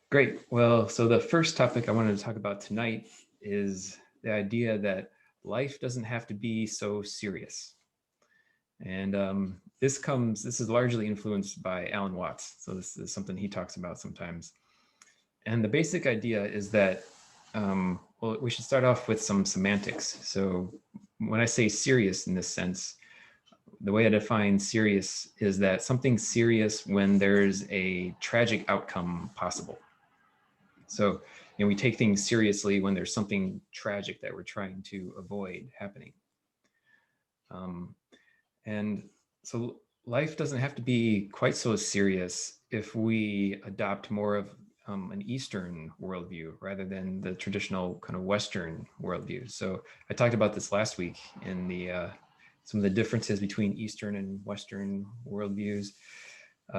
Great. Well, so the first topic I wanted to talk about tonight is the idea that life doesn't have to be so serious. And this is largely influenced by Alan Watts. So this is something he talks about sometimes. And the basic idea is that, well, we should start off with some semantics. So when I say serious in this sense, the way I define serious is that something's serious when there's a tragic outcome possible. So, we take things seriously when there's something tragic that we're trying to avoid happening. Um, and so life doesn't have to be quite so serious if we adopt more of an Eastern worldview rather than the traditional kind of Western worldview. So I talked about this last week in the some of the differences between Eastern and Western worldviews.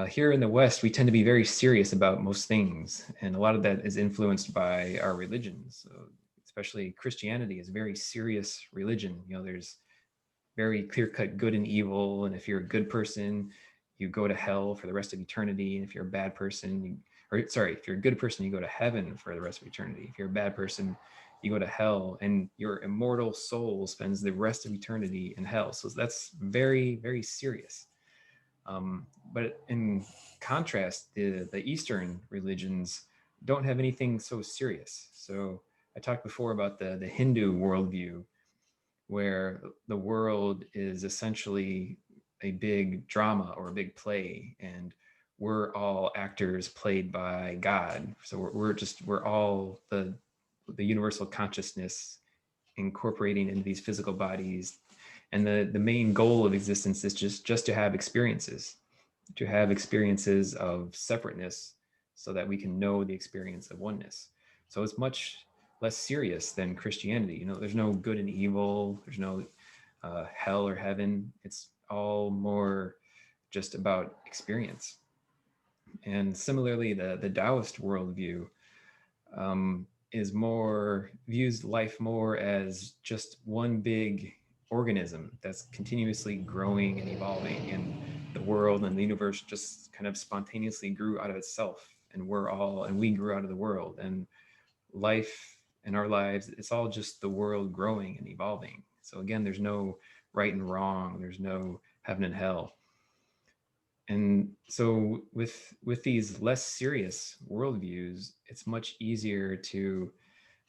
Here in the West, we tend to be very serious about most things, and a lot of that is influenced by our religions. So especially Christianity is a very serious religion. There's very clear-cut good and evil, and if you're a good person, you go to hell for the rest of eternity, and if you're a bad person, if you're a good person, you go to heaven for the rest of eternity. If you're a bad person, you go to hell, and your immortal soul spends the rest of eternity in hell. So that's very, very serious. But in contrast, the Eastern religions don't have anything so serious. So I talked before about the Hindu worldview, where the world is essentially a big drama or a big play, and we're all actors played by God. So we're all the universal consciousness incorporating into these physical bodies, and the main goal of existence is just to have experiences of separateness so that we can know the experience of oneness. So it's much less serious than Christianity. There's no good and evil, there's no hell or heaven. It's all more just about experience. And similarly, the Taoist worldview is more views life more as just one big organism that's continuously growing and evolving, and the world and the universe just kind of spontaneously grew out of itself, and we grew out of the world, and life in our lives, it's all just the world growing and evolving. So again, there's no right and wrong, there's no heaven and hell. And so with these less serious worldviews, it's much easier to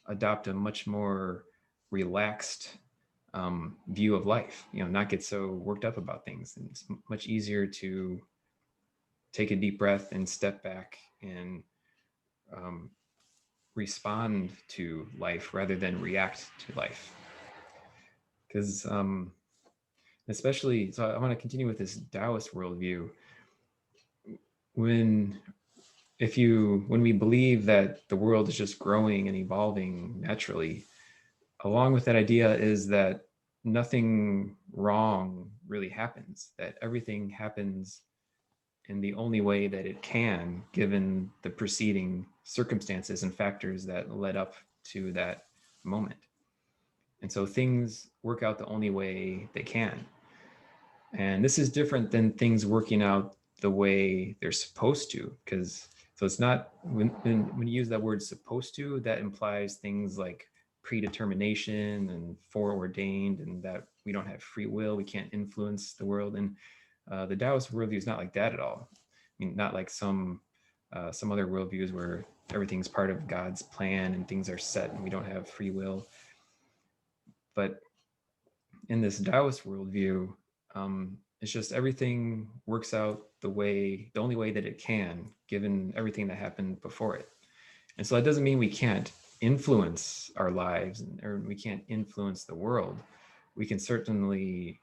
adopt a much more relaxed view of life, not get so worked up about things. And it's much easier to take a deep breath and step back and um, respond to life rather than react to life. Because especially, so I want to continue with this Taoist worldview. When when we believe that the world is just growing and evolving naturally, along with that idea is that nothing wrong really happens, that everything happens in the only way that it can, given the preceding circumstances and factors that led up to that moment. And so things work out the only way they can. And this is different than things working out the way they're supposed to, because so it's not when you use that word supposed to, that implies things like predetermination and foreordained, and that we don't have free will, we can't influence the world. And the Taoist worldview is not like that at all. I mean, not like some other worldviews where everything's part of God's plan and things are set and we don't have free will. But in this Taoist worldview, it's just everything works out the only way that it can, given everything that happened before it. And so that doesn't mean we can't influence our lives, or we can't influence the world. We can certainly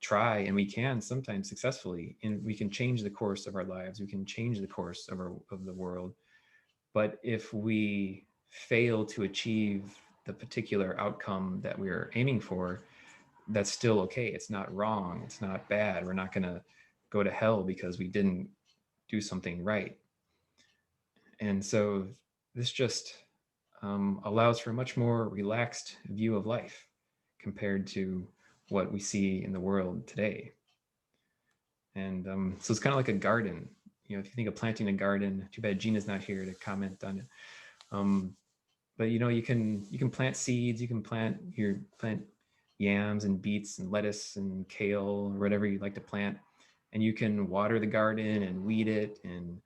try, and we can sometimes successfully, and we can change the course of our lives. We can change the course of the world. But if we fail to achieve the particular outcome that we're aiming for, that's still okay. It's not wrong. It's not bad. We're not going to go to hell because we didn't do something right. And so this just allows for a much more relaxed view of life compared to what we see in the world today. And so it's kind of like a garden. if you think of planting a garden, too bad Gina's not here to comment on it. But you can plant seeds, you can plant yams and beets and lettuce and kale or whatever you like to plant, and you can water the garden and weed it and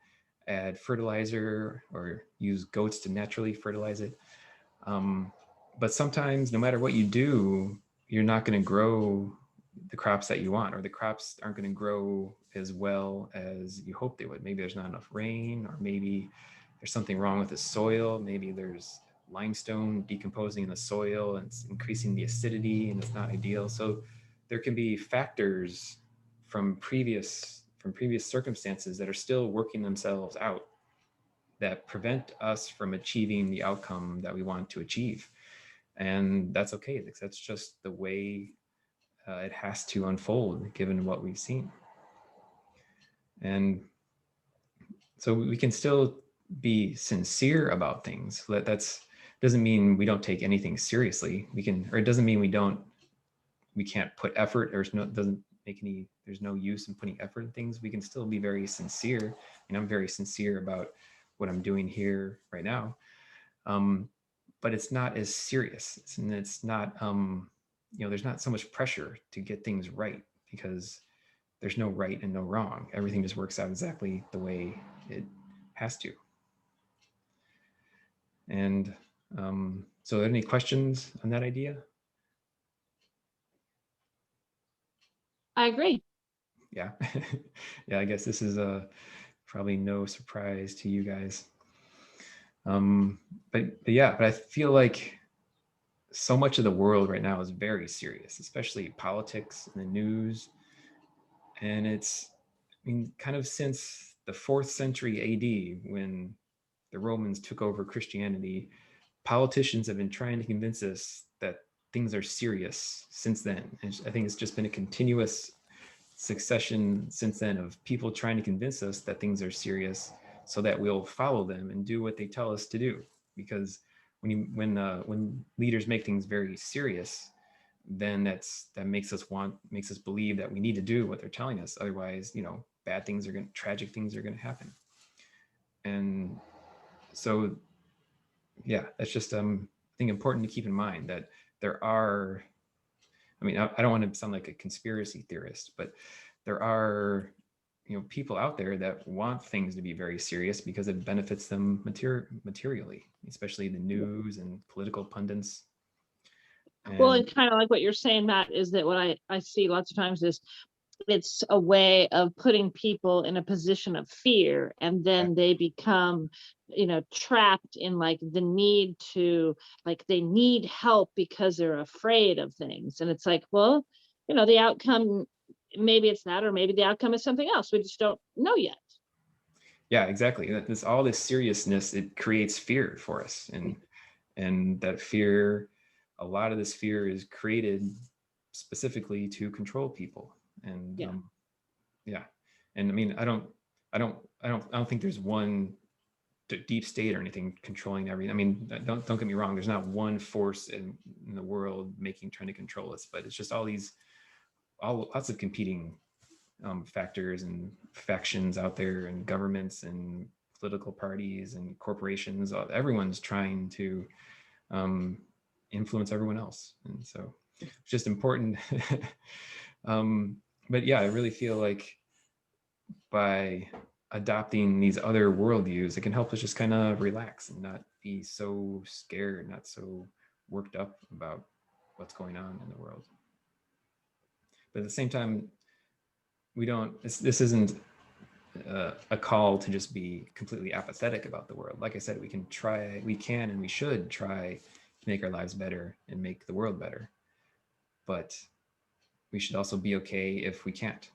add fertilizer or use goats to naturally fertilize it. But sometimes, no matter what you do, you're not going to grow the crops that you want, or the crops aren't going to grow as well as you hope they would. Maybe there's not enough rain, or maybe there's something wrong with the soil. Maybe there's limestone decomposing in the soil and it's increasing the acidity and it's not ideal. So there can be factors from previous circumstances that are still working themselves out that prevent us from achieving the outcome that we want to achieve. And that's okay, because that's just the way it has to unfold given what we've seen. And so we can still be sincere about things. That's doesn't mean we don't take anything seriously. Or it doesn't mean we can't put effort, there's no use in putting effort in things. We can still be very sincere, and I'm very sincere about what I'm doing here right now. But it's not as serious. It's not, there's not so much pressure to get things right, because there's no right and no wrong. Everything just works out exactly the way it has to. And so are there any questions on that idea? I agree. Yeah. Yeah, I guess this is probably no surprise to you guys. But I feel like so much of the world right now is very serious, especially politics and the news. And it's, kind of since the 4th century AD, when the Romans took over Christianity, politicians have been trying to convince us that things are serious since then. And I think it's just been a continuous succession since then of people trying to convince us that things are serious so that we'll follow them and do what they tell us to do. Because when leaders make things very serious, then that makes us believe that we need to do what they're telling us. Otherwise, tragic things are going to happen. And so, yeah, that's just I think important to keep in mind that there are. I don't want to sound like a conspiracy theorist, but there are people out there that want things to be very serious because it benefits them materially, especially the news and political pundits. Well, and kind of like what you're saying, Matt, is that what I see lots of times is it's a way of putting people in a position of fear, and then they become trapped in like the need to, like, they need help because they're afraid of things. And it's like, well, the outcome, maybe it's that, or maybe the outcome is something else. We just don't know yet. Yeah, exactly. All this seriousness, it creates fear for us, and that fear, a lot of this fear is created specifically to control people. And and I don't think there's one deep state or anything controlling everything. Don't get me wrong, there's not one force in the world trying to control us, but it's just lots of competing factors and factions out there, and governments and political parties and corporations. Everyone's trying to influence everyone else, and so it's just important. But yeah, I really feel like by adopting these other worldviews, it can help us just kind of relax and not be so scared, not so worked up about what's going on in the world. But at the same time, this isn't a call to just be completely apathetic about the world. Like I said, we can and we should try to make our lives better and make the world better. But we should also be okay if we can't.